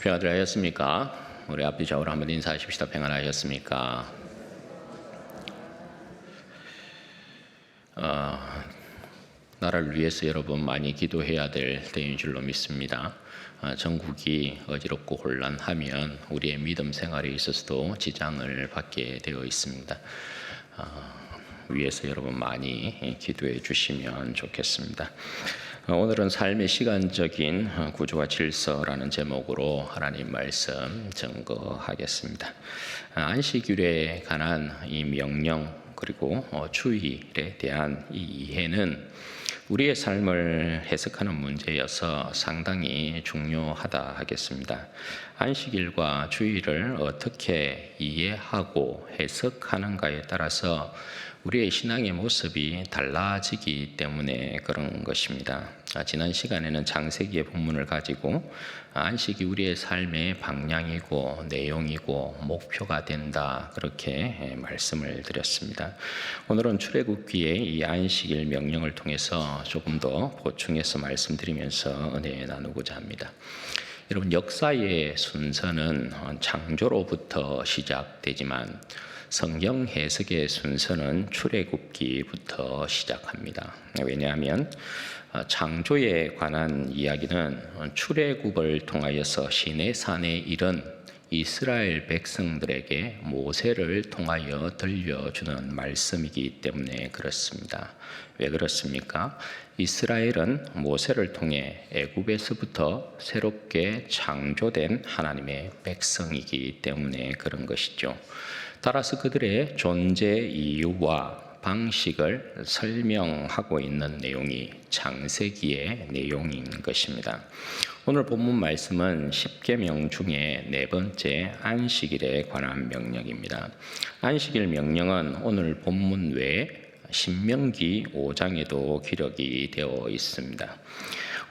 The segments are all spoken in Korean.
평안들 하셨습니까? 우리 앞뒤 좌우로 한번 인사하십시다. 평안하셨습니까? 나라를 위해서 여러분 많이 기도해야 될 때인 줄로 믿습니다. 전국이 어지럽고 혼란하면 우리의 믿음 생활에 있어서도 지장을 받게 되어 있습니다. 위해서 여러분 많이 기도해 주시면 좋겠습니다. 오늘은 삶의 시간적인 구조와 질서라는 제목으로 하나님 말씀 증거하겠습니다. 안식일에 관한 이 명령 그리고 주일에 대한 이 이해는 우리의 삶을 해석하는 문제여서 상당히 중요하다 하겠습니다. 안식일과 주일을 어떻게 이해하고 해석하는가에 따라서 우리의 신앙의 모습이 달라지기 때문에 그런 것입니다. 지난 시간에는 창세기의 본문을 가지고 안식이 우리의 삶의 방향이고 내용이고 목표가 된다 그렇게 말씀을 드렸습니다. 오늘은 출애굽기의 이 안식일 명령을 통해서 조금 더 보충해서 말씀드리면서 은혜 나누고자 합니다. 여러분, 역사의 순서는 창조로부터 시작되지만 성경 해석의 순서는 출애굽기부터 시작합니다. 왜냐하면 창조에 관한 이야기는 출애굽을 통하여서 시내산에 이른 이스라엘 백성들에게 모세를 통하여 들려주는 말씀이기 때문에 그렇습니다. 왜 그렇습니까? 이스라엘은 모세를 통해 애굽에서부터 새롭게 창조된 하나님의 백성이기 때문에 그런 것이죠. 따라서 그들의 존재 이유와 방식을 설명하고 있는 내용이 창세기의 내용인 것입니다. 오늘 본문 말씀은 십계명 중에 네 번째 안식일에 관한 명령입니다. 안식일 명령은 오늘 본문 외에 신명기 5장에도 기록이 되어 있습니다.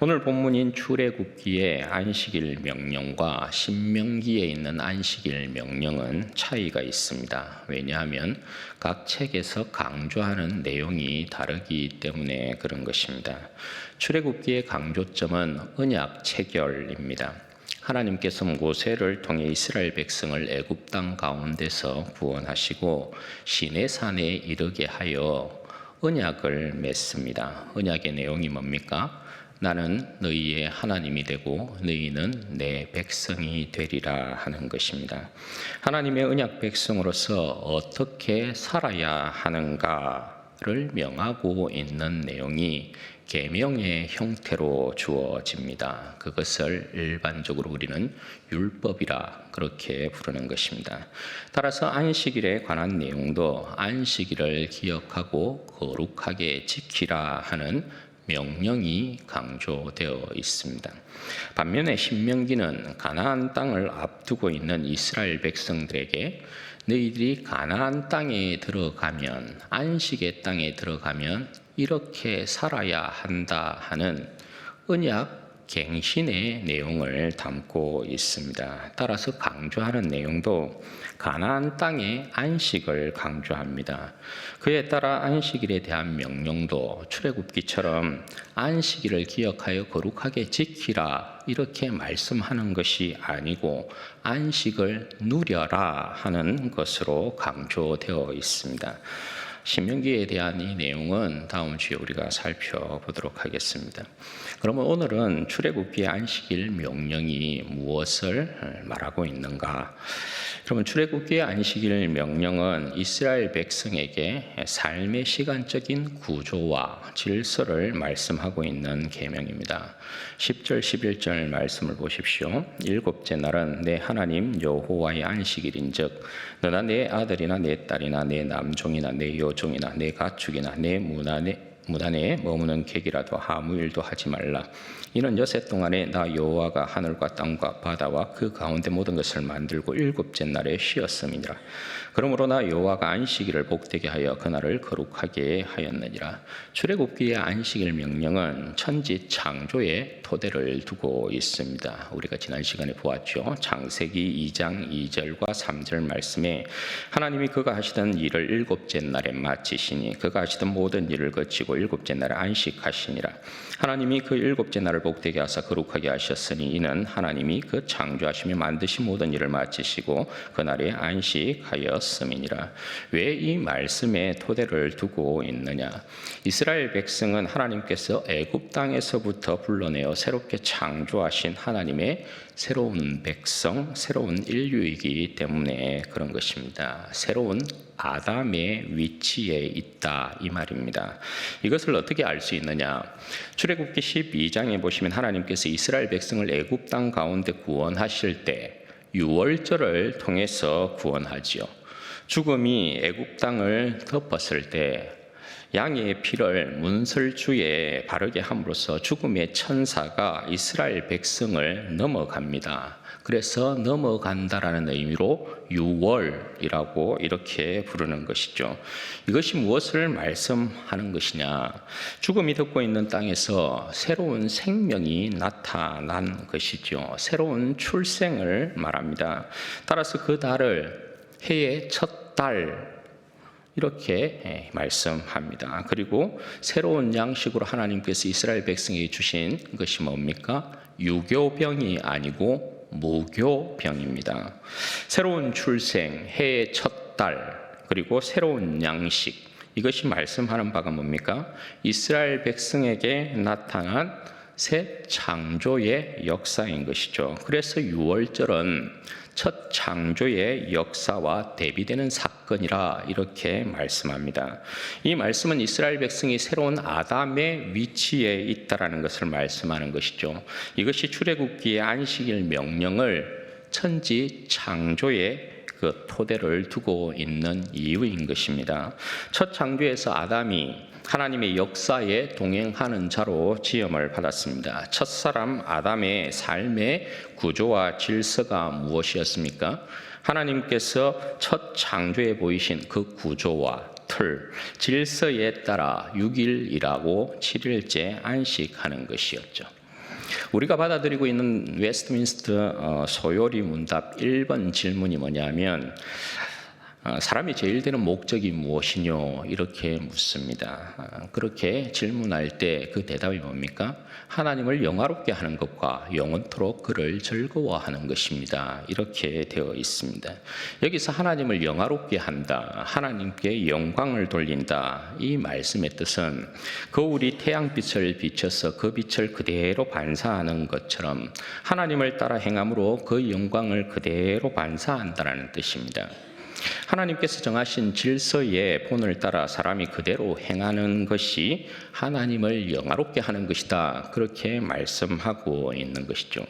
오늘 본문인 출애굽기의 안식일 명령과 신명기에 있는 안식일 명령은 차이가 있습니다. 왜냐하면 각 책에서 강조하는 내용이 다르기 때문에 그런 것입니다. 출애굽기의 강조점은 언약 체결입니다. 하나님께서 모세를 통해 이스라엘 백성을 애굽 땅 가운데서 구원하시고 시내산에 이르게 하여 언약을 맺습니다. 언약의 내용이 뭡니까? 나는 너희의 하나님이 되고 너희는 내 백성이 되리라 하는 것입니다. 하나님의 언약 백성으로서 어떻게 살아야 하는가를 명하고 있는 내용이 계명의 형태로 주어집니다. 그것을 일반적으로 우리는 율법이라 그렇게 부르는 것입니다. 따라서 안식일에 관한 내용도 안식일을 기억하고 거룩하게 지키라 하는 명령이 강조되어 있습니다. 반면에 신명기는 가나안 땅을 앞두고 있는 이스라엘 백성들에게 너희들이 가나안 땅에 들어가면, 안식의 땅에 들어가면 이렇게 살아야 한다 하는 언약 갱신의 내용을 담고 있습니다. 따라서 강조하는 내용도 가나안 땅의 안식을 강조합니다. 그에 따라 안식일에 대한 명령도 출애굽기처럼 안식일을 기억하여 거룩하게 지키라 이렇게 말씀하는 것이 아니고 안식을 누려라 하는 것으로 강조되어 있습니다. 신명기에 대한 이 내용은 다음 주에 우리가 살펴보도록 하겠습니다. 그러면 오늘은 출애굽기의 안식일 명령이 무엇을 말하고 있는가? 그러면 출애굽기의 안식일 명령은 이스라엘 백성에게 삶의 시간적인 구조와 질서를 말씀하고 있는 계명입니다. 10절 11절 말씀을 보십시오. 일곱째 날은 내 하나님 여호와의 안식일인즉 너나 내 아들이나 내 딸이나 내 남종이나 내 여종이나 내 가축이나 내 문안에 머무는 객이라도 아무 일도 하지 말라. 이는 여세 동안에 나 여호와가 하늘과 땅과 바다와 그 가운데 모든 것을 만들고 일곱째 날에 쉬었음이니라. 그러므로 나 여호와가 안식일을 복되게 하여 그날을 거룩하게 하였느니라. 출애굽기의 안식일 명령은 천지 창조의 토대를 두고 있습니다. 우리가 지난 시간에 보았죠. 창세기 2장 2절과 3절 말씀에 하나님이 그가 하시던 일을 일곱째 날에 마치시니 그가 하시던 모든 일을 거치고 지키시고 일곱째 날에 안식하시니라. 하나님이 그 일곱째 날을 복되게 하사 거룩하게 하셨으니 이는 하나님이 그 창조하시며 만드신 모든 일을 마치시고 그날에 안식하였음이니라. 왜 이 말씀에 토대를 두고 있느냐? 이스라엘 백성은 하나님께서 애굽 땅에서부터 불러내어 새롭게 창조하신 하나님의 새로운 백성, 새로운 인류이기 때문에 그런 것입니다. 새로운 아담의 위치에 있다 이 말입니다. 이것을 어떻게 알 수 있느냐? 출애굽기 12장에 보시면 하나님께서 이스라엘 백성을 애굽 땅 가운데 구원하실 때 유월절을 통해서 구원하지요. 죽음이 애굽 땅을 덮었을 때 양의 피를 문설주에 바르게 함으로써 죽음의 천사가 이스라엘 백성을 넘어갑니다. 그래서 넘어간다라는 의미로 유월이라고 이렇게 부르는 것이죠. 이것이 무엇을 말씀하는 것이냐? 죽음이 덮고 있는 땅에서 새로운 생명이 나타난 것이죠. 새로운 출생을 말합니다. 따라서 그 달을 해의 첫 달 이렇게 말씀합니다. 그리고 새로운 양식으로 하나님께서 이스라엘 백성에게 주신 것이 뭡니까? 유교병이 아니고 무교병입니다. 새로운 출생, 해의 첫 달, 그리고 새로운 양식, 이것이 말씀하는 바가 뭡니까? 이스라엘 백성에게 나타난 새 창조의 역사인 것이죠. 그래서 유월절은 첫 창조의 역사와 대비되는 사건이라 이렇게 말씀합니다. 이 말씀은 이스라엘 백성이 새로운 아담의 위치에 있다라는 것을 말씀하는 것이죠. 이것이 출애굽기의 안식일 명령을 천지 창조의 그 토대를 두고 있는 이유인 것입니다. 첫 창조에서 아담이 하나님의 역사에 동행하는 자로 지음을 받았습니다. 첫사람 아담의 삶의 구조와 질서가 무엇이었습니까? 하나님께서 첫 창조에 보이신 그 구조와 틀, 질서에 따라 6일이라고 7일째 안식하는 것이었죠. 우리가 받아들이고 있는 웨스트민스터 소요리 문답 1번 질문이 뭐냐면 사람이 제일 되는 목적이 무엇이뇨? 이렇게 묻습니다. 그렇게 질문할 때 그 대답이 뭡니까? 하나님을 영화롭게 하는 것과 영원토록 그를 즐거워하는 것입니다. 이렇게 되어 있습니다. 여기서 하나님을 영화롭게 한다, 하나님께 영광을 돌린다, 이 말씀의 뜻은 거울이 태양빛을 비춰서 그 빛을 그대로 반사하는 것처럼 하나님을 따라 행함으로 그 영광을 그대로 반사한다는 뜻입니다. 하나님께서 정하신 질서의 본을 따라 사람이 그대로 행하는 것이 하나님을 영화롭게 하는 것이다. 그렇게 말씀하고 있는 것이죠.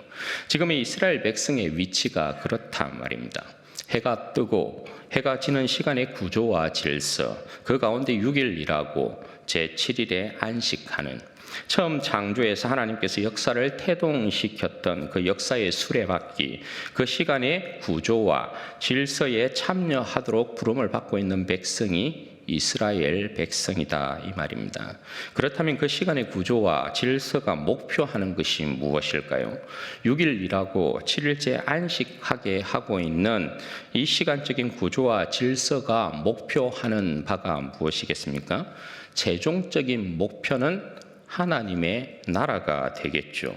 지금 이 이스라엘 백성의 위치가 그렇단 말입니다. 해가 뜨고 해가 지는 시간의 구조와 질서, 그 가운데 6일이라고 제7일에 안식하는, 처음 창조에서 하나님께서 역사를 태동시켰던 그 역사의 수레바퀴, 그 시간의 구조와 질서에 참여하도록 부름을 받고 있는 백성이 이스라엘 백성이다 이 말입니다. 그렇다면 그 시간의 구조와 질서가 목표하는 것이 무엇일까요? 6일 일하고 7일째 안식하게 하고 있는 이 시간적인 구조와 질서가 목표하는 바가 무엇이겠습니까? 최종적인 목표는 하나님의 나라가 되겠죠.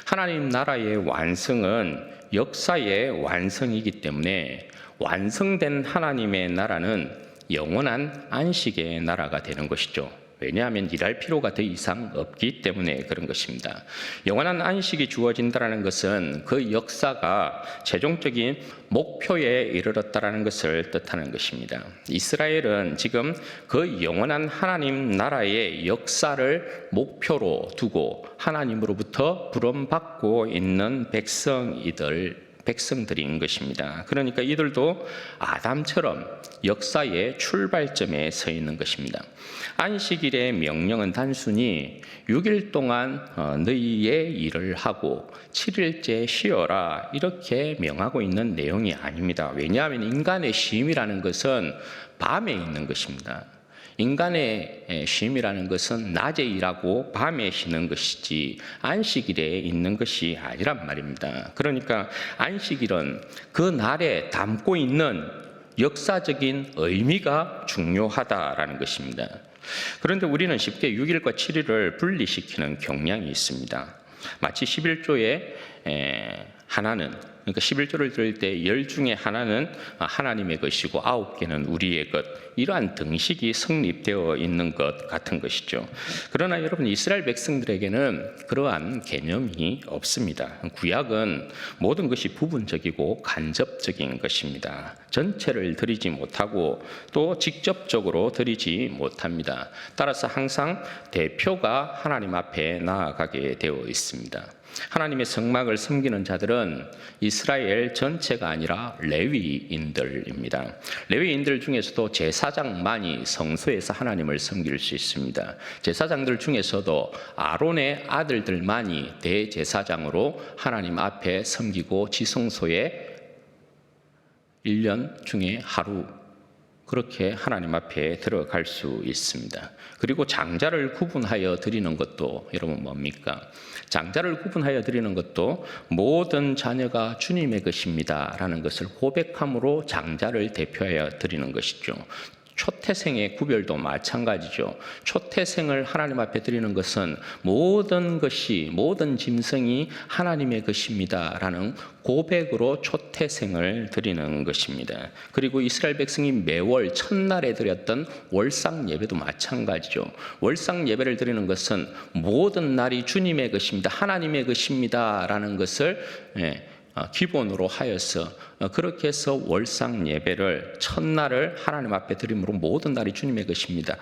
하나님 나라의 완성은 역사의 완성이기 때문에 완성된 하나님의 나라는 영원한 안식의 나라가 되는 것이죠. 왜냐하면 일할 필요가 더 이상 없기 때문에 그런 것입니다. 영원한 안식이 주어진다는 것은 그 역사가 최종적인 목표에 이르렀다는 것을 뜻하는 것입니다. 이스라엘은 지금 그 영원한 하나님 나라의 역사를 목표로 두고 하나님으로부터 부름받고 있는 백성들인 것입니다. 그러니까 이들도 아담처럼 역사의 출발점에 서 있는 것입니다. 안식일의 명령은 단순히 6일 동안 너희의 일을 하고 7일째 쉬어라 이렇게 명하고 있는 내용이 아닙니다. 왜냐하면 인간의 쉼이라는 것은 밤에 있는 것입니다. 인간의 쉼이라는 것은 낮에 일하고 밤에 쉬는 것이지 안식일에 있는 것이 아니란 말입니다. 그러니까 안식일은 그 날에 담고 있는 역사적인 의미가 중요하다라는 것입니다. 그런데 우리는 쉽게 6일과 7일을 분리시키는 경향이 있습니다. 마치 11조의 하나는, 그러니까 11조를 들을 때 10 중에 하나는 하나님의 것이고 9개는 우리의 것, 이러한 등식이 성립되어 있는 것 같은 것이죠. 그러나 여러분, 이스라엘 백성들에게는 그러한 개념이 없습니다. 구약은 모든 것이 부분적이고 간접적인 것입니다. 전체를 드리지 못하고 또 직접적으로 드리지 못합니다. 따라서 항상 대표가 하나님 앞에 나아가게 되어 있습니다. 하나님의 성막을 섬기는 자들은 이스라엘 전체가 아니라 레위인들입니다. 레위인들 중에서도 제사장만이 성소에서 하나님을 섬길 수 있습니다. 제사장들 중에서도 아론의 아들들만이 대제사장으로 하나님 앞에 섬기고 지성소에 1년 중에 하루 그렇게 하나님 앞에 들어갈 수 있습니다. 그리고 장자를 구분하여 드리는 것도 여러분 뭡니까? 장자를 구분하여 드리는 것도 모든 자녀가 주님의 것입니다 라는 것을 고백함으로 장자를 대표하여 드리는 것이죠. 초태생의 구별도 마찬가지죠. 초태생을 하나님 앞에 드리는 것은 모든 것이, 모든 짐승이 하나님의 것입니다 라는 고백으로 초태생을 드리는 것입니다. 그리고 이스라엘 백성이 매월 첫날에 드렸던 월상 예배도 마찬가지죠. 월상 예배를 드리는 것은 모든 날이 주님의 것입니다, 하나님의 것입니다 라는 것을 기본으로 하여서 그렇게 해서 월상 예배를 첫날을 하나님 앞에 드림으로 모든 날이 주님의 것입니다,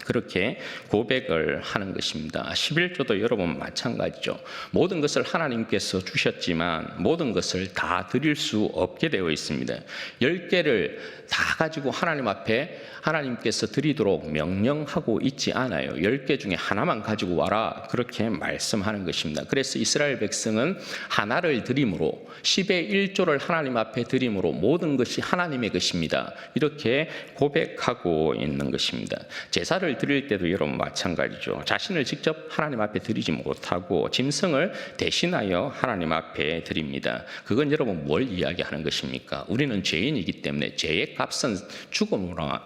그렇게 고백을 하는 것입니다. 11조도 여러분 마찬가지죠. 모든 것을 하나님께서 주셨지만 모든 것을 다 드릴 수 없게 되어 있습니다. 10개를 다 가지고 하나님 앞에 하나님께서 드리도록 명령하고 있지 않아요. 10개 중에 하나만 가지고 와라, 그렇게 말씀하는 것입니다. 그래서 이스라엘 백성은 하나를 드림으로 10의 1조를 하나님 앞에 드림으로 모든 것이 하나님의 것입니다, 이렇게 고백하고 있는 것입니다. 제사를 드릴 때도 여러분 마찬가지죠. 자신을 직접 하나님 앞에 드리지 못하고 짐승을 대신하여 하나님 앞에 드립니다. 그건 여러분 뭘 이야기하는 것입니까? 우리는 죄인이기 때문에 죄의 값은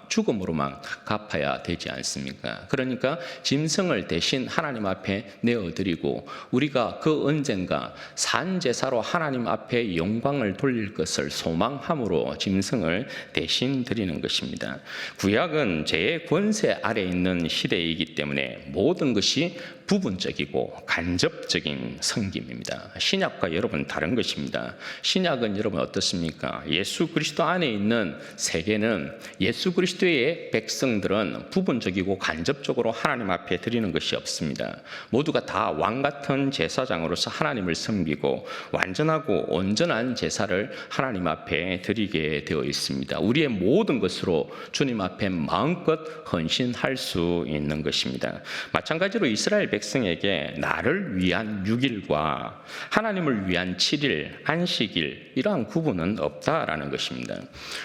죽음으로만 갚아야 되지 않습니까? 그러니까 짐승을 대신 하나님 앞에 내어드리고 우리가 그 언젠가 산제사로 하나님 앞에 영광을 돌릴 것을 소망함으로 짐승을 대신 드리는 것입니다. 구약은 죄의 권세 아래 있는 시대이기 때문에 모든 것이 부분적이고 간접적인 섬김입니다. 신약과 여러분 다른 것입니다. 신약은 여러분 어떻습니까? 예수 그리스도 안에 있는 세계는 예수 그리스도의 백성들은 부분적이고 간접적으로 하나님 앞에 드리는 것이 없습니다. 모두가 다 왕같은 제사장으로서 하나님을 섬기고 완전하고 온전한 제사를 하나님 앞에 드리게 되어 있습니다. 우리의 모든 것으로 주님 앞에 마음껏 헌신할 수 있는 것입니다. 마찬가지로 이스라엘 백성에게 나를 위한 6일과 하나님을 위한 7일, 안식일, 이러한 구분은 없다라는 것입니다.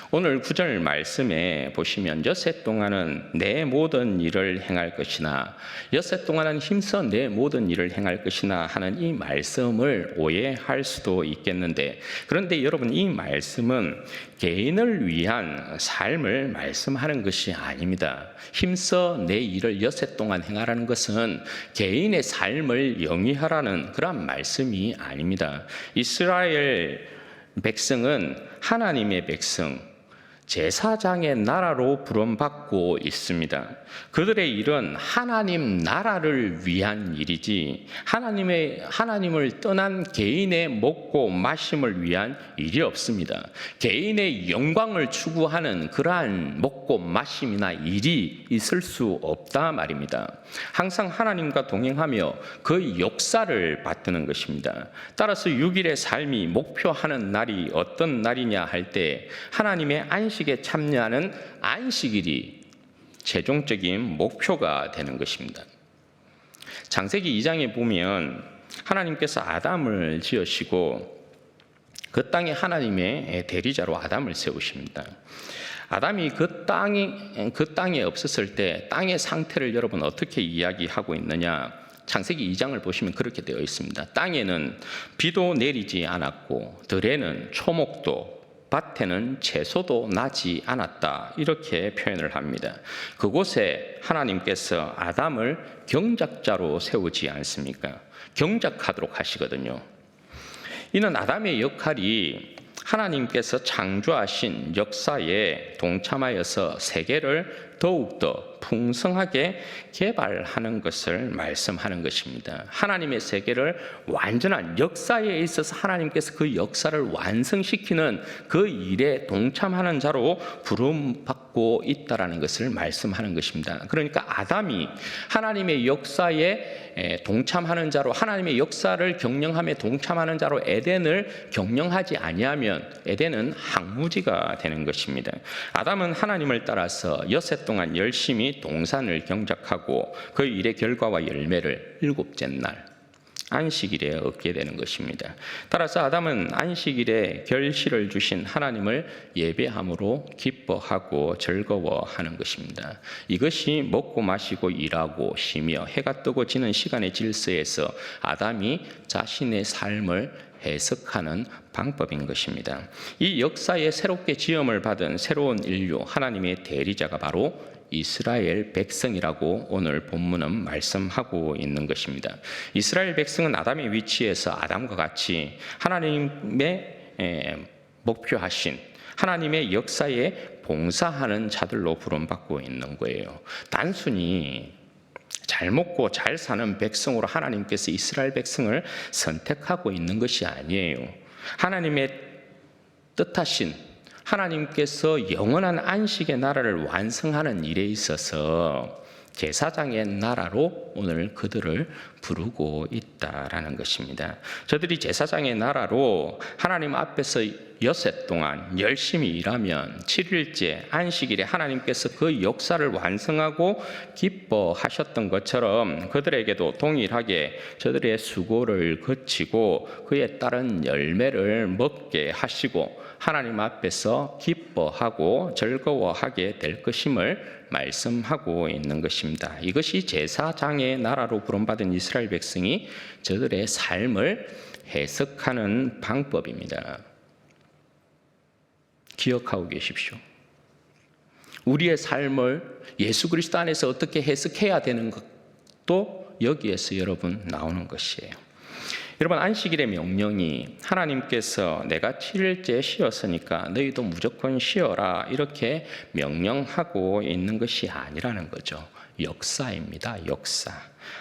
오늘 9절 말씀에 보시면 엿새 동안은 내 모든 일을 행할 것이나 엿새 동안은 힘써 내 모든 일을 행할 것이나 하는 이 말씀을 오해할 수도 있겠는데, 그런데 여러분 이 말씀은 개인을 위한 삶을 말씀하는 것이 아닙니다. 힘써 내 일을 엿새 동안 행하라는 것은 개인의 삶을 영위하라는 그런 말씀이 아닙니다. 이스라엘 백성은 하나님의 백성, 제사장의 나라로 부름받고 있습니다. 그들의 일은 하나님 나라를 위한 일이지 하나님을 떠난 개인의 먹고 마심을 위한 일이 없습니다. 개인의 영광을 추구하는 그러한 먹고 마심이나 일이 있을 수 없다 말입니다. 항상 하나님과 동행하며 그 역사를 받드는 것입니다. 따라서 6일의 삶이 목표하는 날이 어떤 날이냐 할 때 하나님의 안식에 참여하는 안식일이 최종적인 목표가 되는 것입니다. 창세기 2장에 보면 하나님께서 아담을 지으시고 그 땅에 하나님의 대리자로 아담을 세우십니다. 아담이 그 땅에 없었을 때 땅의 상태를 여러분 어떻게 이야기하고 있느냐? 창세기 2장을 보시면 그렇게 되어 있습니다. 땅에는 비도 내리지 않았고 들에는 초목도 밭에는 채소도 나지 않았다. 이렇게 표현을 합니다. 그곳에 하나님께서 아담을 경작자로 세우지 않습니까? 경작하도록 하시거든요. 이는 아담의 역할이 하나님께서 창조하신 역사에 동참하여서 세계를 더욱더 풍성하게 개발하는 것을 말씀하는 것입니다. 하나님의 세계를 완전한 역사에 있어서 하나님께서 그 역사를 완성시키는 그 일에 동참하는 자로 부름받고 있다라는 것을 말씀하는 것입니다. 그러니까 아담이 하나님의 역사에 동참하는 자로, 하나님의 역사를 경영함에 동참하는 자로 에덴을 경영하지 아니하면 에덴은 항무지가 되는 것입니다. 아담은 하나님을 따라서 엿새 동안 열심히 동산을 경작하고 그 일의 결과와 열매를 일곱째 날 안식일에 얻게 되는 것입니다. 따라서 아담은 안식일에 결실을 주신 하나님을 예배함으로 기뻐하고 즐거워하는 것입니다. 이것이 먹고 마시고 일하고 쉬며 해가 뜨고 지는 시간의 질서에서 아담이 자신의 삶을 해석하는 방법인 것입니다. 이 역사에 새롭게 지음을 받은 새로운 인류, 하나님의 대리자가 바로 이스라엘 백성이라고 오늘 본문은 말씀하고 있는 것입니다. 이스라엘 백성은 아담의 위치에서 아담과 같이 하나님의 목표하신 하나님의 역사에 봉사하는 자들로 부름받고 있는 거예요. 단순히 잘 먹고 잘 사는 백성으로 하나님께서 이스라엘 백성을 선택하고 있는 것이 아니에요. 하나님의 뜻하신 하나님께서 영원한 안식의 나라를 완성하는 일에 있어서 제사장의 나라로 오늘 그들을 부르고 있다라는 것입니다. 저들이 제사장의 나라로 하나님 앞에서 엿새 동안 열심히 일하면 7일째 안식일에 하나님께서 그 역사를 완성하고 기뻐하셨던 것처럼 그들에게도 동일하게 저들의 수고를 거치고 그에 따른 열매를 먹게 하시고 하나님 앞에서 기뻐하고 즐거워하게 될 것임을 말씀하고 있는 것입니다. 이것이 제사장의 나라로 부름받은 이스라엘 백성이 저들의 삶을 해석하는 방법입니다. 기억하고 계십시오. 우리의 삶을 예수 그리스도 안에서 어떻게 해석해야 되는 것도 여기에서 여러분 나오는 것이에요. 여러분, 안식일의 명령이 하나님께서 내가 7일째 쉬었으니까 너희도 무조건 쉬어라 이렇게 명령하고 있는 것이 아니라는 거죠. 역사입니다. 역사.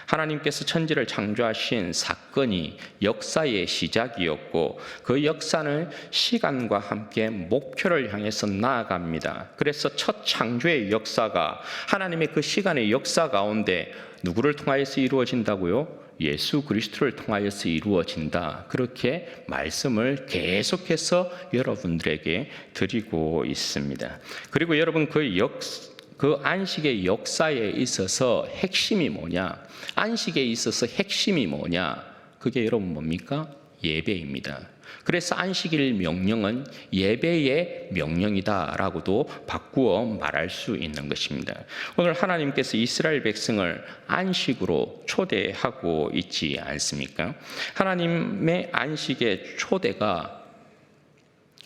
하나님께서 천지를 창조하신 사건이 역사의 시작이었고 그 역사는 시간과 함께 목표를 향해서 나아갑니다. 그래서 첫 창조의 역사가 하나님의 그 시간의 역사 가운데 누구를 통하여서 이루어진다고요? 예수 그리스도를 통하여서 이루어진다. 그렇게 말씀을 계속해서 여러분들에게 드리고 있습니다. 그리고 여러분 그 안식의 역사에 있어서 핵심이 뭐냐? 안식에 있어서 핵심이 뭐냐? 그게 여러분 뭡니까? 예배입니다. 그래서 안식일 명령은 예배의 명령이다라고도 바꾸어 말할 수 있는 것입니다. 오늘 하나님께서 이스라엘 백성을 안식으로 초대하고 있지 않습니까? 하나님의 안식의 초대가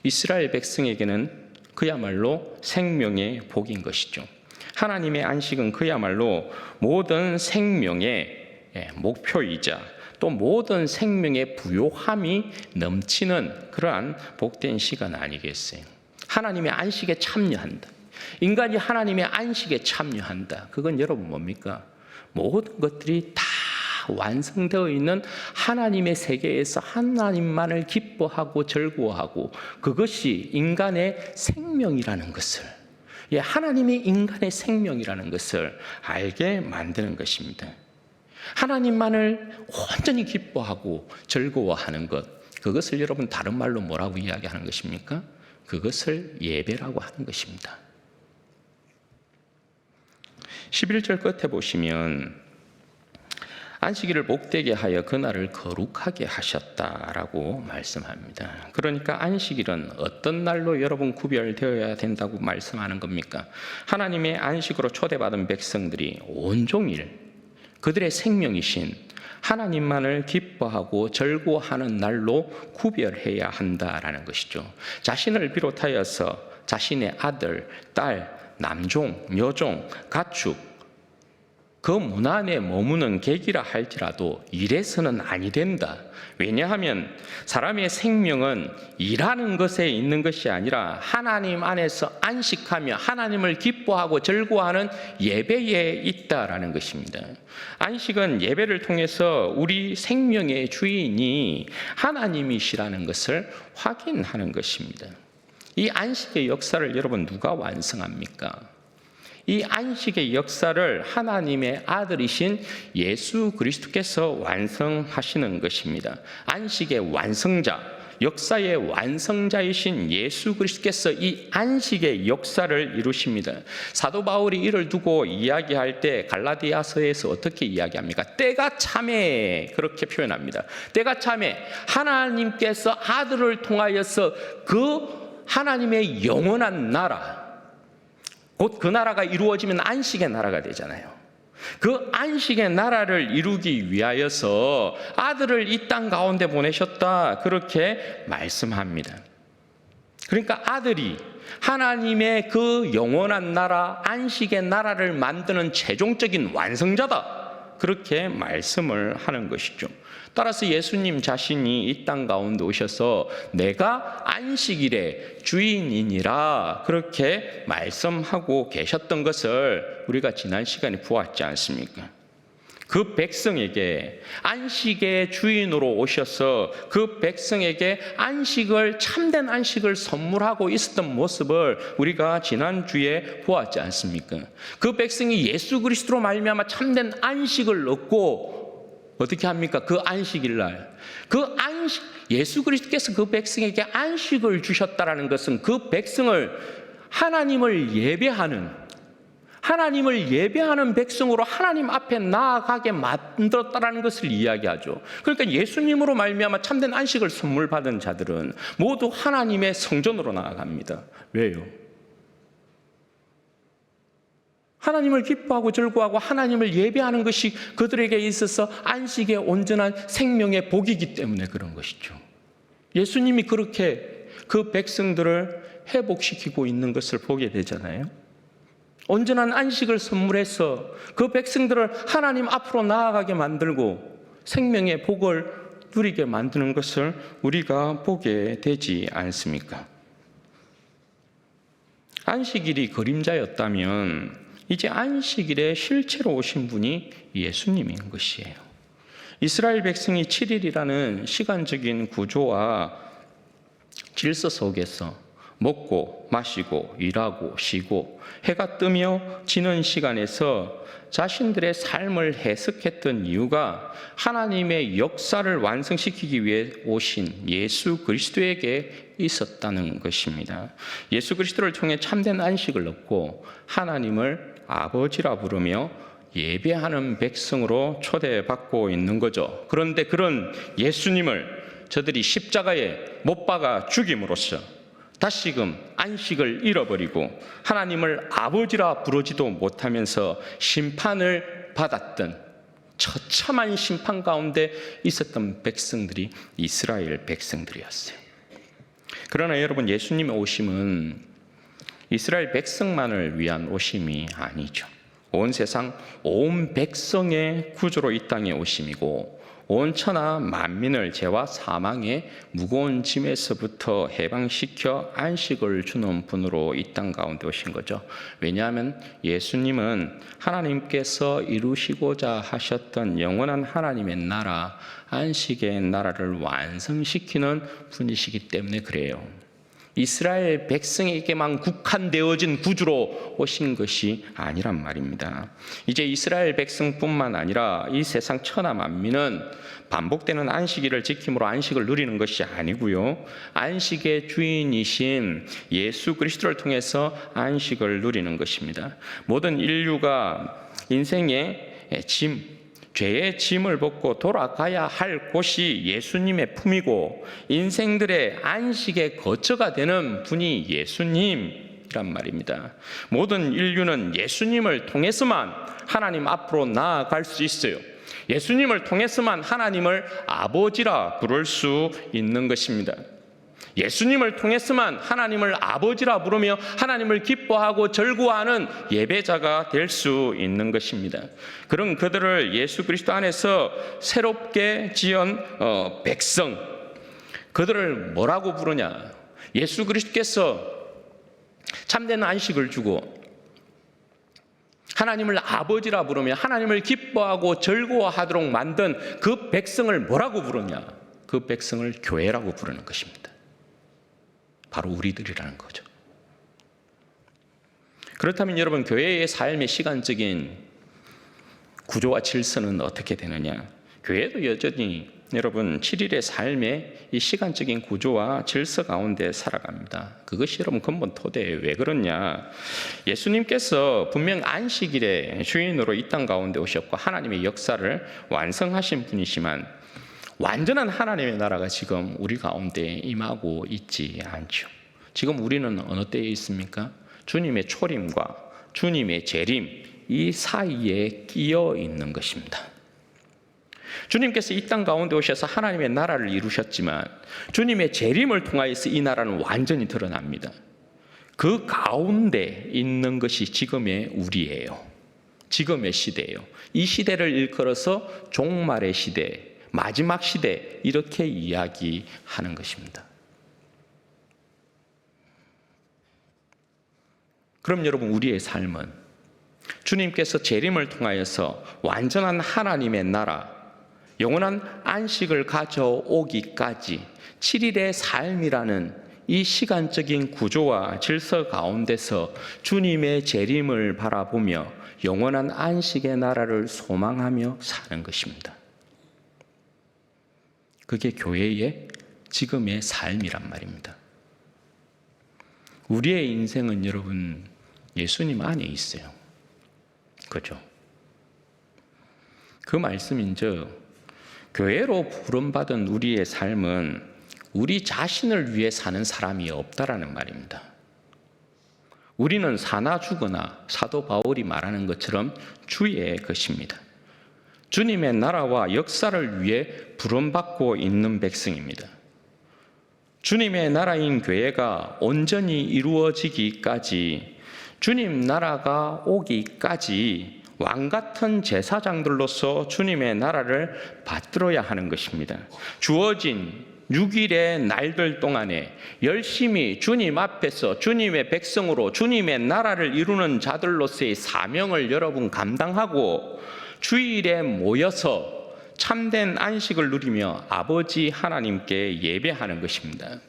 이스라엘 백성에게는 그야말로 생명의 복인 것이죠. 하나님의 안식은 그야말로 모든 생명의 목표이자 또 모든 생명의 부요함이 넘치는 그러한 복된 시간 아니겠어요? 하나님의 안식에 참여한다. 인간이 하나님의 안식에 참여한다. 그건 여러분 뭡니까? 모든 것들이 다 완성되어 있는 하나님의 세계에서 하나님만을 기뻐하고 즐거워하고 그것이 인간의 생명이라는 것을, 하나님이 인간의 생명이라는 것을 알게 만드는 것입니다. 하나님만을 온전히 기뻐하고 즐거워하는 것, 그것을 여러분 다른 말로 뭐라고 이야기하는 것입니까? 그것을 예배라고 하는 것입니다. 11절 끝에 보시면 안식일을 복되게 하여 그날을 거룩하게 하셨다라고 말씀합니다. 그러니까 안식일은 어떤 날로 여러분 구별되어야 된다고 말씀하는 겁니까? 하나님의 안식으로 초대받은 백성들이 온종일 그들의 생명이신 하나님만을 기뻐하고 절구하는 날로 구별해야 한다라는 것이죠. 자신을 비롯하여서 자신의 아들, 딸, 남종, 여종, 가축, 그 문 안에 머무는 객이라 할지라도 이래서는 아니 된다. 왜냐하면 사람의 생명은 일하는 것에 있는 것이 아니라 하나님 안에서 안식하며 하나님을 기뻐하고 즐거워하는 예배에 있다라는 것입니다. 안식은 예배를 통해서 우리 생명의 주인이 하나님이시라는 것을 확인하는 것입니다. 이 안식의 역사를 여러분 누가 완성합니까? 이 안식의 역사를 하나님의 아들이신 예수 그리스도께서 완성하시는 것입니다. 안식의 완성자, 역사의 완성자이신 예수 그리스도께서 이 안식의 역사를 이루십니다. 사도 바울이 이를 두고 이야기할 때 갈라디아서에서 어떻게 이야기합니까? 때가 참에 그렇게 표현합니다. 때가 참에 하나님께서 아들을 통하여서 그 하나님의 영원한 나라, 곧 그 나라가 이루어지면 안식의 나라가 되잖아요. 그 안식의 나라를 이루기 위하여서 아들을 이 땅 가운데 보내셨다, 그렇게 말씀합니다. 그러니까 아들이 하나님의 그 영원한 나라, 안식의 나라를 만드는 최종적인 완성자다, 그렇게 말씀을 하는 것이죠. 따라서 예수님 자신이 이 땅 가운데 오셔서 내가 안식일의 주인이니라 그렇게 말씀하고 계셨던 것을 우리가 지난 시간에 보았지 않습니까? 그 백성에게 안식의 주인으로 오셔서 그 백성에게 안식을, 참된 안식을 선물하고 있었던 모습을 우리가 지난주에 보았지 않습니까? 그 백성이 예수 그리스도로 말미암아 참된 안식을 얻고 어떻게 합니까? 그 안식일 날, 그 안식, 예수 그리스도께서 그 백성에게 안식을 주셨다라는 것은 그 백성을 하나님을 예배하는 백성으로 하나님 앞에 나아가게 만들었다라는 것을 이야기하죠. 그러니까 예수님으로 말미암아 참된 안식을 선물 받은 자들은 모두 하나님의 성전으로 나아갑니다. 왜요? 하나님을 기뻐하고 즐거워하고 하나님을 예배하는 것이 그들에게 있어서 안식의 온전한 생명의 복이기 때문에 그런 것이죠. 예수님이 그렇게 그 백성들을 회복시키고 있는 것을 보게 되잖아요. 온전한 안식을 선물해서 그 백성들을 하나님 앞으로 나아가게 만들고 생명의 복을 누리게 만드는 것을 우리가 보게 되지 않습니까? 안식일이 그림자였다면 이제 안식일에 실체로 오신 분이 예수님인 것이에요. 이스라엘 백성이 7일이라는 시간적인 구조와 질서 속에서 먹고 마시고 일하고 쉬고 해가 뜨며 지는 시간에서 자신들의 삶을 해석했던 이유가 하나님의 역사를 완성시키기 위해 오신 예수 그리스도에게 있었다는 것입니다. 예수 그리스도를 통해 참된 안식을 얻고 하나님을 아버지라 부르며 예배하는 백성으로 초대받고 있는 거죠. 그런데 그런 예수님을 저들이 십자가에 못 박아 죽임으로써 다시금 안식을 잃어버리고 하나님을 아버지라 부르지도 못하면서 심판을 받았던 처참한 심판 가운데 있었던 백성들이 이스라엘 백성들이었어요. 그러나 여러분, 예수님의 오심은 이스라엘 백성만을 위한 오심이 아니죠. 온 세상 온 백성의 구주로 이 땅에 오심이고 온 천하 만민을 죄와 사망의 무거운 짐에서부터 해방시켜 안식을 주는 분으로 이 땅 가운데 오신 거죠. 왜냐하면 예수님은 하나님께서 이루시고자 하셨던 영원한 하나님의 나라, 안식의 나라를 완성시키는 분이시기 때문에 그래요. 이스라엘 백성에게만 국한되어진 구주로 오신 것이 아니란 말입니다. 이제 이스라엘 백성뿐만 아니라 이 세상 천하 만민은 반복되는 안식일을 지킴으로 안식을 누리는 것이 아니고요, 안식의 주인이신 예수 그리스도를 통해서 안식을 누리는 것입니다. 모든 인류가 인생의 죄의 짐을 벗고 돌아가야 할 곳이 예수님의 품이고 인생들의 안식의 거처가 되는 분이 예수님, 주님이란 말입니다. 모든 인류는 예수님을 통해서만 하나님 앞으로 나아갈 수 있어요. 예수님을 통해서만 하나님을 아버지라 부를 수 있는 것입니다. 예수님을 통해서만 하나님을 아버지라 부르며 하나님을 기뻐하고 절구하는 예배자가 될 수 있는 것입니다. 그런 그들을 예수 그리스도 안에서 새롭게 지은 백성, 그들을 뭐라고 부르냐? 예수 그리스도께서 참된 안식을 주고 하나님을 아버지라 부르며 하나님을 기뻐하고 절구하도록 만든 그 백성을 뭐라고 부르냐? 그 백성을 교회라고 부르는 것입니다. 바로 우리들이라는 거죠. 그렇다면 여러분, 교회의 삶의 시간적인 구조와 질서는 어떻게 되느냐? 교회도 여전히 여러분 7일의 삶의 이 시간적인 구조와 질서 가운데 살아갑니다. 그것이 여러분 근본 토대에 왜 그러냐? 예수님께서 분명 안식일에 주인으로 이 땅 가운데 오셨고 하나님의 역사를 완성하신 분이지만 완전한 하나님의 나라가 지금 우리 가운데 임하고 있지 않죠. 지금 우리는 어느 때에 있습니까? 주님의 초림과 주님의 재림, 이 사이에 끼어 있는 것입니다. 주님께서 이 땅 가운데 오셔서 하나님의 나라를 이루셨지만 주님의 재림을 통하여서 이 나라는 완전히 드러납니다. 그 가운데 있는 것이 지금의 우리예요. 지금의 시대예요. 이 시대를 일컬어서 종말의 시대, 마지막 시대, 이렇게 이야기하는 것입니다. 그럼 여러분, 우리의 삶은 주님께서 재림을 통하여서 완전한 하나님의 나라, 영원한 안식을 가져오기까지 7일의 삶이라는 이 시간적인 구조와 질서 가운데서 주님의 재림을 바라보며 영원한 안식의 나라를 소망하며 사는 것입니다. 그게 교회의 지금의 삶이란 말입니다. 우리의 인생은 여러분 예수님 안에 있어요. 그죠? 그 말씀인즉 교회로 부름받은 우리의 삶은 우리 자신을 위해 사는 사람이 없다라는 말입니다. 우리는 사나 죽으나 사도 바울이 말하는 것처럼 주의 것입니다. 주님의 나라와 역사를 위해 부름받고 있는 백성입니다. 주님의 나라인 교회가 온전히 이루어지기까지, 주님 나라가 오기까지 왕같은 제사장들로서 주님의 나라를 받들어야 하는 것입니다. 주어진 6일의 날들 동안에 열심히 주님 앞에서 주님의 백성으로 주님의 나라를 이루는 자들로서의 사명을 여러분 감당하고 주일에 모여서 참된 안식을 누리며 아버지 하나님께 예배하는 것입니다.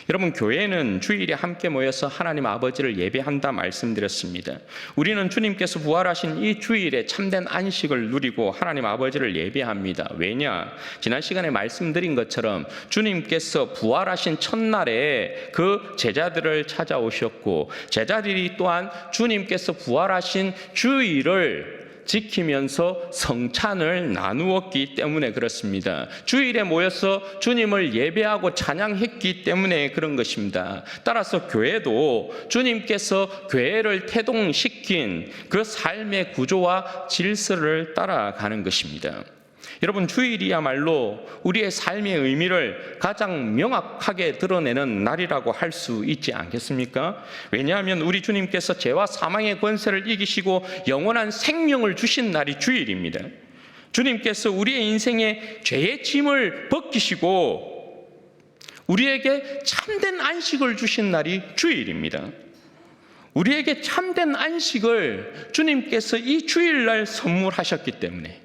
여러분, 교회는 주일에 함께 모여서 하나님 아버지를 예배한다 말씀드렸습니다. 우리는 주님께서 부활하신 이 주일에 참된 안식을 누리고 하나님 아버지를 예배합니다. 왜냐? 지난 시간에 말씀드린 것처럼 주님께서 부활하신 첫날에 그 제자들을 찾아오셨고 제자들이 또한 주님께서 부활하신 주일을 지키면서 성찬을 나누었기 때문에 그렇습니다. 주일에 모여서 주님을 예배하고 찬양했기 때문에 그런 것입니다. 따라서 교회도 주님께서 교회를 태동시킨 그 삶의 구조와 질서를 따라가는 것입니다. 여러분, 주일이야말로 우리의 삶의 의미를 가장 명확하게 드러내는 날이라고 할 수 있지 않겠습니까? 왜냐하면 우리 주님께서 죄와 사망의 권세를 이기시고 영원한 생명을 주신 날이 주일입니다. 주님께서 우리의 인생에 죄의 짐을 벗기시고 우리에게 참된 안식을 주신 날이 주일입니다. 우리에게 참된 안식을 주님께서 이 주일날 선물하셨기 때문에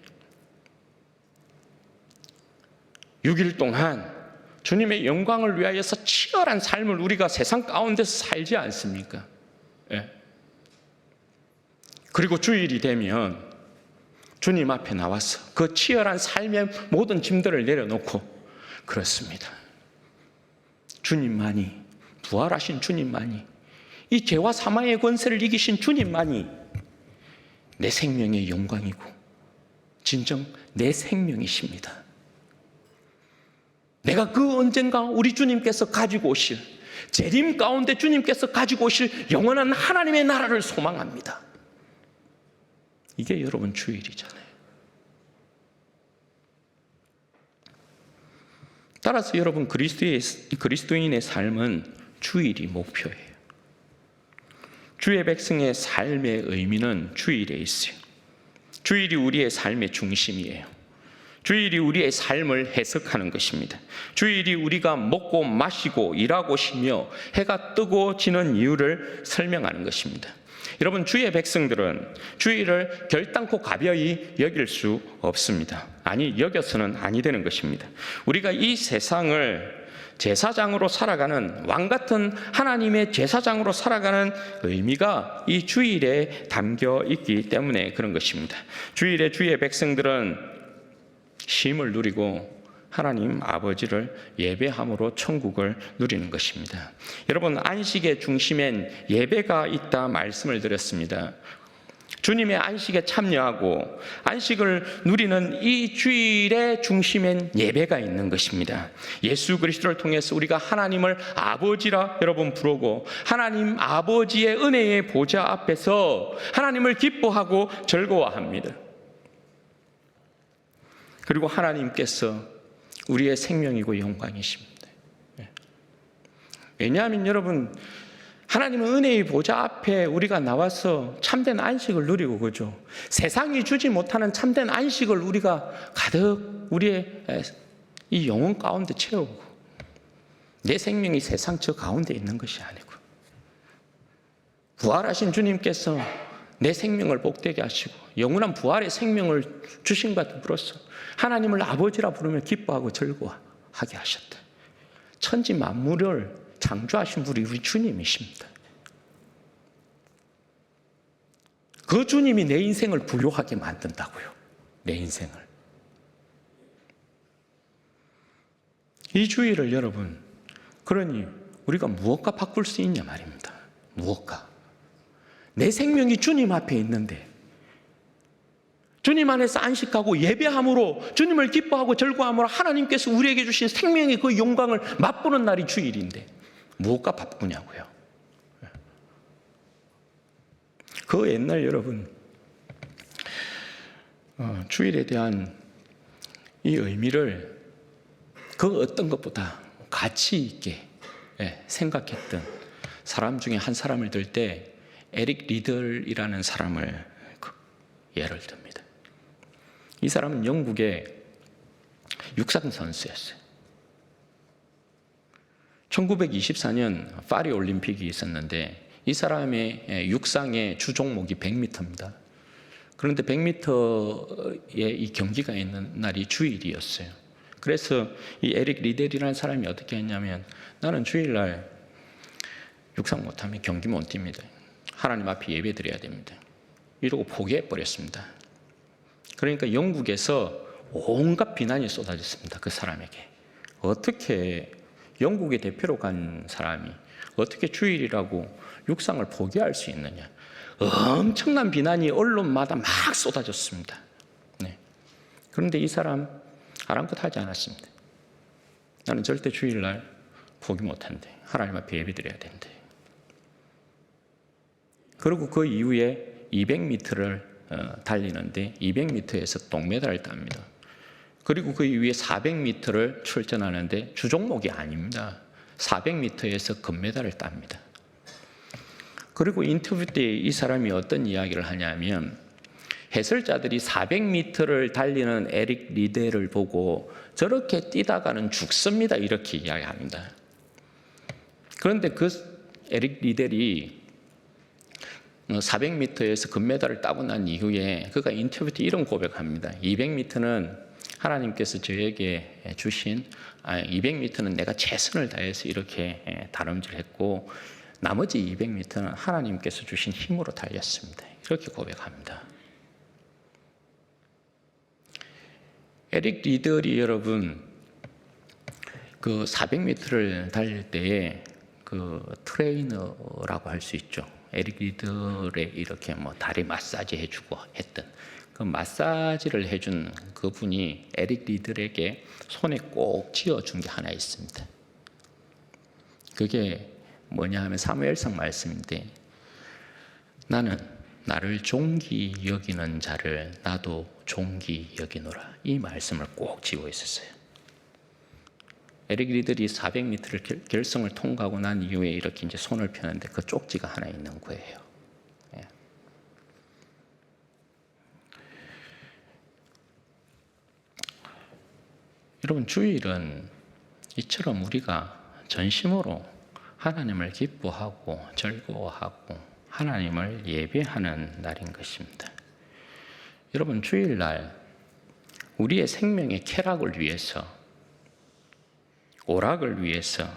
6일 동안 주님의 영광을 위하여서 치열한 삶을 우리가 세상 가운데서 살지 않습니까? 예. 그리고 주일이 되면 주님 앞에 나와서 그 치열한 삶의 모든 짐들을 내려놓고 그렇습니다. 주님만이, 부활하신 주님만이, 이 죄와 사망의 권세를 이기신 주님만이 내 생명의 영광이고 진정 내 생명이십니다. 내가 그 언젠가 우리 주님께서 가지고 오실 재림 가운데 주님께서 가지고 오실 영원한 하나님의 나라를 소망합니다. 이게 여러분 주일이잖아요. 따라서 여러분 그리스도인의 삶은 주일이 목표예요. 주의 백성의 삶의 의미는 주일에 있어요. 주일이 우리의 삶의 중심이에요. 주일이 우리의 삶을 해석하는 것입니다. 주일이 우리가 먹고 마시고 일하고 쉬며 해가 뜨고 지는 이유를 설명하는 것입니다. 여러분, 주의 백성들은 주일을 결단코 가벼이 여길 수 없습니다. 아니, 여겨서는 아니 되는 것입니다. 우리가 이 세상을 제사장으로 살아가는, 왕같은 하나님의 제사장으로 살아가는 의미가 이 주일에 담겨 있기 때문에 그런 것입니다. 주일에 주의 백성들은 쉼을 누리고 하나님 아버지를 예배함으로 천국을 누리는 것입니다. 여러분, 안식의 중심엔 예배가 있다 말씀을 드렸습니다. 주님의 안식에 참여하고 안식을 누리는 이 주일의 중심엔 예배가 있는 것입니다. 예수 그리스도를 통해서 우리가 하나님을 아버지라 여러분 부르고 하나님 아버지의 은혜의 보좌 앞에서 하나님을 기뻐하고 즐거워합니다. 그리고 하나님께서 우리의 생명이고 영광이십니다. 왜냐하면 여러분, 하나님은 은혜의 보좌 앞에 우리가 나와서 참된 안식을 누리고, 그죠? 세상이 주지 못하는 참된 안식을 우리가 가득 우리의 이 영혼 가운데 채우고, 내 생명이 세상 저 가운데 있는 것이 아니고, 부활하신 주님께서 내 생명을 복되게 하시고 영원한 부활의 생명을 주신 것 같음으로써 하나님을 아버지라 부르며 기뻐하고 즐거워하게 하셨다. 천지 만물을 창조하신 분이 우리 주님이십니다. 그 주님이 내 인생을 부요하게 만든다고요. 내 인생을. 이 주일을 여러분, 그러니 우리가 무엇과 바꿀 수 있냐 말입니다. 무엇과? 내 생명이 주님 앞에 있는데 주님 안에서 안식하고 예배함으로 주님을 기뻐하고 즐거워함으로 하나님께서 우리에게 주신 생명의 그 영광을 맛보는 날이 주일인데 무엇과 바꾸냐고요. 그 옛날 여러분, 주일에 대한 이 의미를 그 어떤 것보다 가치 있게 생각했던 사람 중에 한 사람을 들 때 에릭 리들이라는 사람을 예를 듭니다. 이 사람은 영국의 육상 선수였어요. 1924년 파리 올림픽이 있었는데 이 사람의 육상의 주 종목이 100m입니다. 그런데 100m의 이 경기가 있는 날이 주일이었어요. 그래서 이 에릭 리델이라는 사람이 어떻게 했냐면, 나는 주일날 육상 못하면 경기 못 뜁니다. 하나님 앞에 예배 드려야 됩니다. 이러고 포기해버렸습니다. 그러니까 영국에서 온갖 비난이 쏟아졌습니다. 그 사람에게. 어떻게 영국의 대표로 간 사람이 어떻게 주일이라고 육상을 포기할 수 있느냐. 엄청난 비난이 언론마다 막 쏟아졌습니다. 네. 그런데 이 사람 아랑곳하지 않았습니다. 나는 절대 주일날 포기 못한대. 하나님 앞에 예배 드려야 된대. 그리고 그 이후에 200m를 달리는데 200m에서 동메달을 땁니다. 그리고 그 이후에 400m를 출전하는데 주종목이 아닙니다. 400m에서 금메달을 땁니다. 그리고 인터뷰 때 이 사람이 어떤 이야기를 하냐면, 해설자들이 400m를 달리는 에릭 리델을 보고 저렇게 뛰다가는 죽습니다, 이렇게 이야기합니다. 그런데 그 에릭 리델이 400m에서 금메달을 따고 난 이후에 그가 인터뷰 때 이런 고백합니다. 200m는 하나님께서 저에게 주신, 200m는 내가 최선을 다해서 이렇게 다름질했고 나머지 200m는 하나님께서 주신 힘으로 달렸습니다. 이렇게 고백합니다. 에릭 리들이 여러분 그 400m를 달릴 때에 그 트레이너라고 할 수 있죠. 에릭 리들의 이렇게 다리 마사지 해주고 했던 그 마사지를 해준 그분이 에릭 리들에게 손에 꼭 쥐어준 게 하나 있습니다. 그게 뭐냐 하면 사무엘상 말씀인데, 나는 나를 종기 여기는 자를 나도 종기 여기노라. 이 말씀을 꼭 쥐고 있었어요. 에릭리들이 400m를 결성을 통과하고 난 이후에 이렇게 이제 손을 펴는데 그 쪽지가 하나 있는 거예요. 예. 여러분, 주일은 이처럼 우리가 전심으로 하나님을 기뻐하고 즐거워하고 하나님을 예배하는 날인 것입니다. 여러분, 주일날 우리의 생명의 쾌락을 위해서, 오락을 위해서,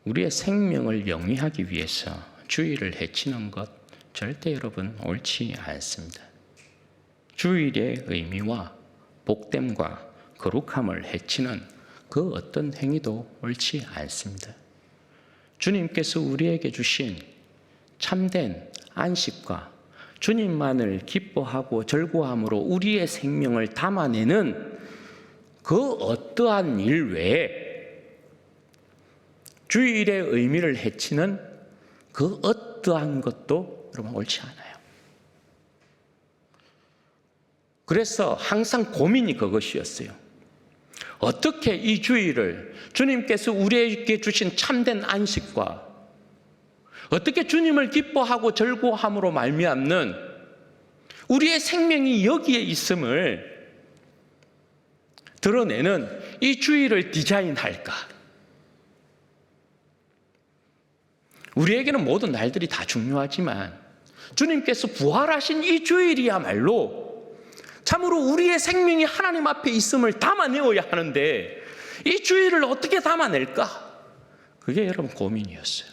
우리의 생명을 영위하기 위해서 주일을 해치는 것 절대 여러분 옳지 않습니다. 주일의 의미와 복됨과 거룩함을 해치는 그 어떤 행위도 옳지 않습니다. 주님께서 우리에게 주신 참된 안식과 주님만을 기뻐하고 즐거워함으로 우리의 생명을 담아내는 그 어떠한 일 외에 주일의 의미를 해치는 그 어떠한 것도 여러분 옳지 않아요. 그래서 항상 고민이 그것이었어요. 어떻게 이 주일을 주님께서 우리에게 주신 참된 안식과 어떻게 주님을 기뻐하고 즐거워함으로 말미암는 우리의 생명이 여기에 있음을 드러내는 이 주일을 디자인할까? 우리에게는 모든 날들이 다 중요하지만 주님께서 부활하신 이 주일이야말로 참으로 우리의 생명이 하나님 앞에 있음을 담아내어야 하는데 이 주일을 어떻게 담아낼까? 그게 여러분 고민이었어요.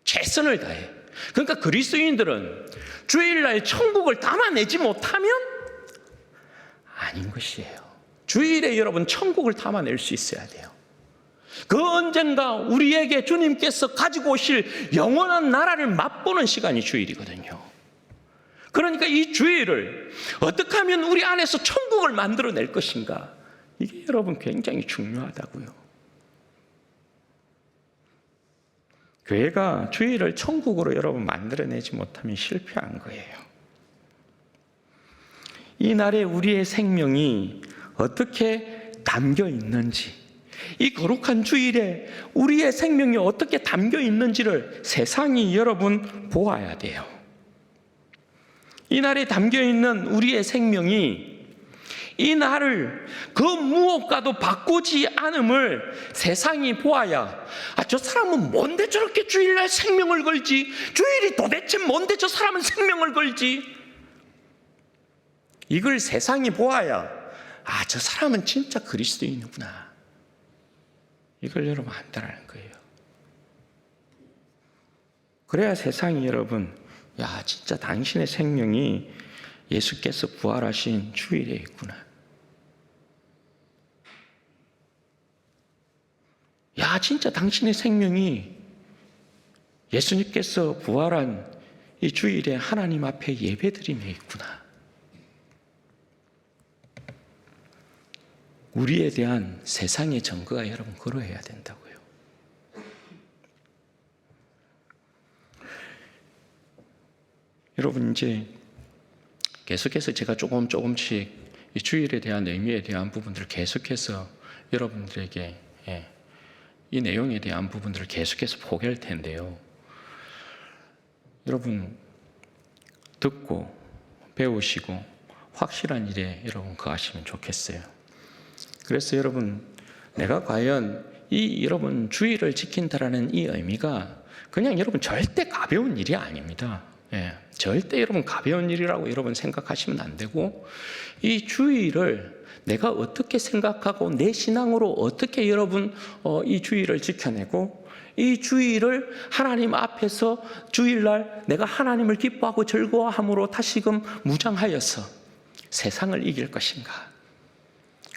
최선을 다해. 그러니까 그리스도인들은 주일날 천국을 담아내지 못하면 아닌 것이에요. 주일에 여러분 천국을 담아낼 수 있어야 돼요. 그 언젠가 우리에게 주님께서 가지고 오실 영원한 나라를 맛보는 시간이 주일이거든요. 그러니까 이 주일을 어떻게 하면 우리 안에서 천국을 만들어낼 것인가? 이게 여러분 굉장히 중요하다고요. 교회가 주일을 천국으로 여러분 만들어내지 못하면 실패한 거예요. 이 날에 우리의 생명이 어떻게 담겨 있는지, 이 거룩한 주일에 우리의 생명이 어떻게 담겨 있는지를 세상이 여러분 보아야 돼요. 이 날에 담겨 있는 우리의 생명이 이 날을 그 무엇과도 바꾸지 않음을 세상이 보아야, 저 사람은 뭔데 저렇게 주일날 생명을 걸지? 주일이 도대체 뭔데 저 사람은 생명을 걸지? 이걸 세상이 보아야, 저 사람은 진짜 그리스도인이구나. 이걸 여러분 안다라는 거예요. 그래야 세상이 여러분, 진짜 당신의 생명이 예수께서 부활하신 주일에 있구나. 진짜 당신의 생명이 예수님께서 부활한 이 주일에 하나님 앞에 예배드림에 있구나. 우리에 대한 세상의 증거가 여러분 그러해야 된다고요. 여러분 이제 계속해서 제가 조금씩 이 주일에 대한 의미에 대한 부분들을 계속해서 여러분들에게 이 내용에 대한 부분들을 계속해서 포기할 텐데요. 여러분 듣고 배우시고 확실한 일에 여러분 거하시면 좋겠어요. 그래서 여러분 내가 과연 이 여러분 주일을 지킨다라는 이 의미가 그냥 여러분 절대 가벼운 일이 아닙니다. 절대 여러분 가벼운 일이라고 여러분 생각하시면 안 되고 이 주일을 내가 어떻게 생각하고 내 신앙으로 어떻게 여러분 이 주일을 지켜내고 이 주일을 하나님 앞에서 주일날 내가 하나님을 기뻐하고 즐거워함으로 다시금 무장하여서 세상을 이길 것인가?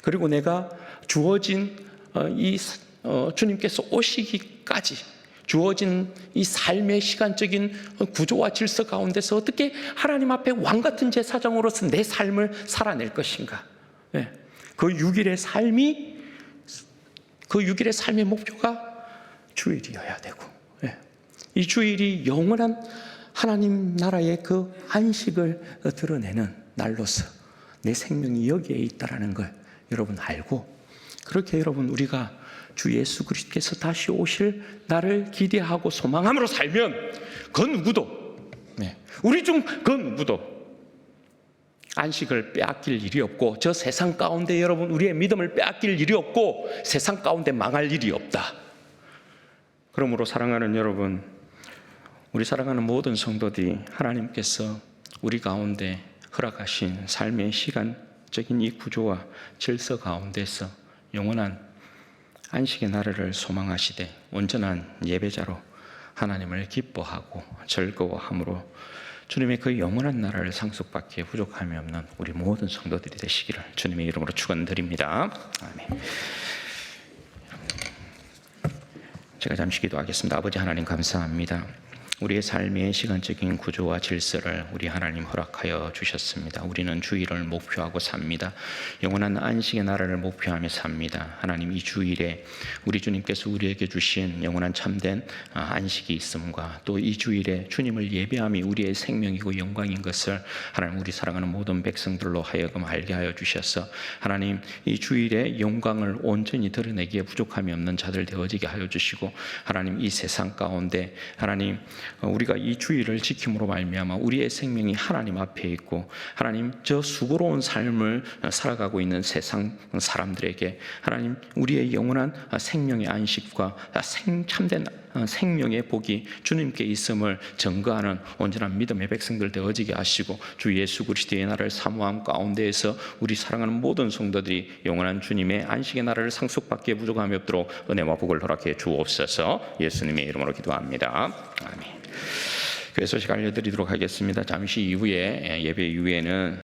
그리고 내가 주어진 이 주님께서 오시기까지 주어진 이 삶의 시간적인 구조와 질서 가운데서 어떻게 하나님 앞에 왕같은 제사장으로서 내 삶을 살아낼 것인가? 그 6일의 삶의 목표가 주일이어야 되고, 이 주일이 영원한 하나님 나라의 그 안식을 드러내는 날로서 내 생명이 여기에 있다라는 걸 여러분 알고, 그렇게 여러분 우리가 주 예수 그리스도께서 다시 오실 날을 기대하고 소망함으로 살면 그 누구도, 우리 중 그 누구도 안식을 빼앗길 일이 없고, 저 세상 가운데 여러분 우리의 믿음을 빼앗길 일이 없고, 세상 가운데 망할 일이 없다. 그러므로 사랑하는 여러분, 우리 사랑하는 모든 성도들이 하나님께서 우리 가운데 허락하신 삶의 시간적인 이 구조와 질서 가운데서 영원한 안식의 나라를 소망하시되 온전한 예배자로 하나님을 기뻐하고 즐거워함으로 주님의 그 영원한 나라를 상속받기에 부족함이 없는 우리 모든 성도들이 되시기를 주님의 이름으로 축원드립니다. 아멘. 제가 잠시 기도하겠습니다. 아버지 하나님 감사합니다. 우리의 삶의 시간적인 구조와 질서를 우리 하나님 허락하여 주셨습니다. 우리는 주일을 목표하고 삽니다. 영원한 안식의 나라를 목표하며 삽니다. 하나님, 이 주일에 우리 주님께서 우리에게 주신 영원한 참된 안식이 있음과 또 이 주일에 주님을 예배함이 우리의 생명이고 영광인 것을 하나님, 우리 사랑하는 모든 백성들로 하여금 알게 하여 주셔서 하나님, 이 주일에 영광을 온전히 드러내기에 부족함이 없는 자들 되어지게 하여 주시고, 하나님, 이 세상 가운데 하나님 우리가 이 주일을 지킴으로 말미암아 우리의 생명이 하나님 앞에 있고, 하나님 저 수고로운 삶을 살아가고 있는 세상 사람들에게 하나님 우리의 영원한 생명의 안식과 참된 생명의 복이 주님께 있음을 증거하는 온전한 믿음의 백성들 되어지게 하시고, 주 예수 그리스도의 나라를 사모함 가운데에서 우리 사랑하는 모든 성도들이 영원한 주님의 안식의 나라를 상속받기에 부족함이 없도록 은혜와 복을 허락해 주옵소서. 예수님의 이름으로 기도합니다. 아멘. 교회 소식 알려드리도록 하겠습니다. 잠시 이후에 예배 이후에는